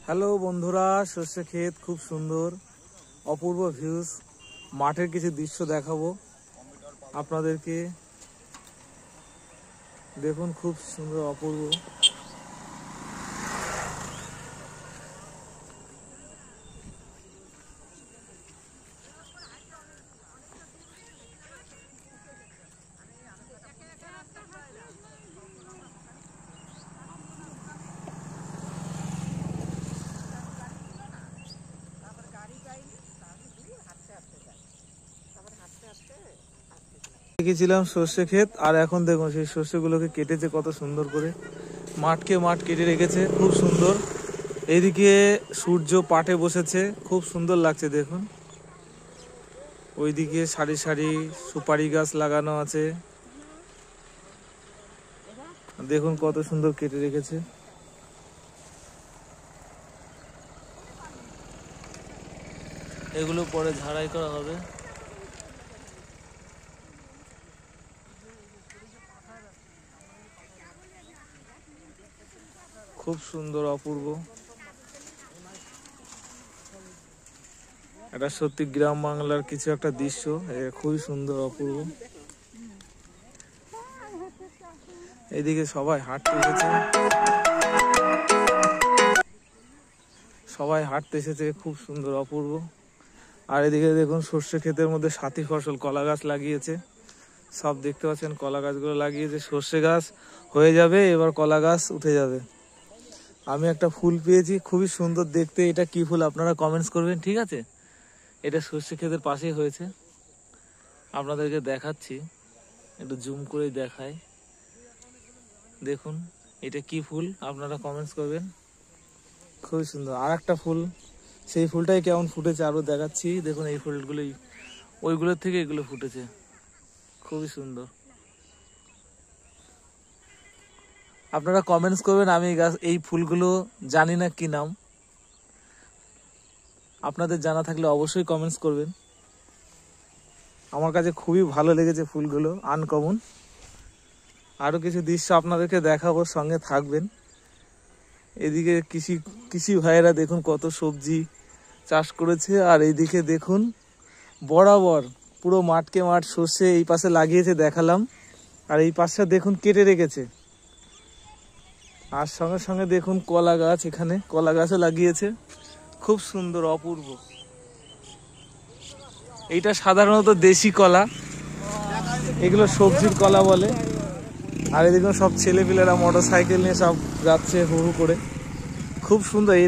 Hello বন্ধুরা, সর্ষে ক্ষেত খুব সুন্দর অপূর্ব ভিউজ। মাঠের কিছু দৃশ্য দেখাবো আপনাদেরকে। দেখুন খুব সুন্দর অপূর্ব। দেখেছিলাম সর্ষে ক্ষেত, আর এখন দেখুন সেই সর্ষেগুলোকে কেটেছে কত সুন্দর করে। মাঠকে মাঠ কেটে রেখেছে, খুব সুন্দর। এইদিকে সূর্য পাটে বসেছে, খুব সুন্দর লাগছে দেখুন। ওইদিকে সারি সারি সুপারি গাছ লাগানো আছে, দেখুন কত সুন্দর কেটে রেখেছে। এগুলো পরে ঝাড়াই করা হবে। খুব সুন্দর অপূর্ব। এটা সত্যি গ্রাম বাংলার কিছু একটা দৃশ্য, খুবই সুন্দর অপূর্ব। এইদিকে সবাই হাঁটতে এসেছে, খুব সুন্দর অপূর্ব। আর এদিকে দেখুন সর্ষে ক্ষেতের মধ্যে সাথী ফসল কলা গাছ লাগিয়েছে। সব দেখতে পাচ্ছেন কলা গাছগুলো লাগিয়েছে। সর্ষে গাছ হয়ে যাবে, এবার কলা গাছ উঠে যাবে। আমি একটা ফুল পেয়েছি, খুবই সুন্দর দেখতে। এটা কি ফুল আপনারা কমেন্টস করবেন, ঠিক আছে? এটা সর্ষে ক্ষেতের পাশেই হয়েছে, আপনাদেরকে দেখাচ্ছি, একটু জুম করে দেখাই। দেখুন এটা কি ফুল আপনারা কমেন্টস করবেন। খুবই সুন্দর। আর একটা ফুল, সেই ফুলটাই কেমন ফুটেছে আরো দেখাচ্ছি। দেখুন এই ফুলগুলোই, ওইগুলোর থেকে এগুলো ফুটেছে, খুবই সুন্দর। আপনারা কমেন্টস করবেন। আমি এই ফুলগুলো জানি না কি নাম, আপনাদের জানা থাকলে অবশ্যই কমেন্টস করবেন। আমার কাছে খুবই ভালো লেগেছে ফুলগুলো, আনকমন। আরো কিছু দৃশ্য আপনাদেরকে দেখাবো, সঙ্গে থাকবেন। এদিকে কৃষি ভাইয়েরা দেখুন কত সবজি চাষ করেছে। আর এইদিকে দেখুন বরাবর পুরো মাঠকে মাঠ সর্ষে এই পাশে লাগিয়েছে, দেখালাম। আর এই পাশটা দেখুন কেটে রেখেছে। আর সঙ্গে সঙ্গে দেখুন কলা গাছ, এখানে কলা গাছও লাগিয়েছে, খুব সুন্দর অপূর্ব। এইটা সাধারণত দেশি কলা, এগুলো সবজির কলা বলে। আর এদিকে সব ছেলেপিলেরা মোটর সাইকেল নিয়ে সব যাচ্ছে হু হু করে, খুব সুন্দর। এই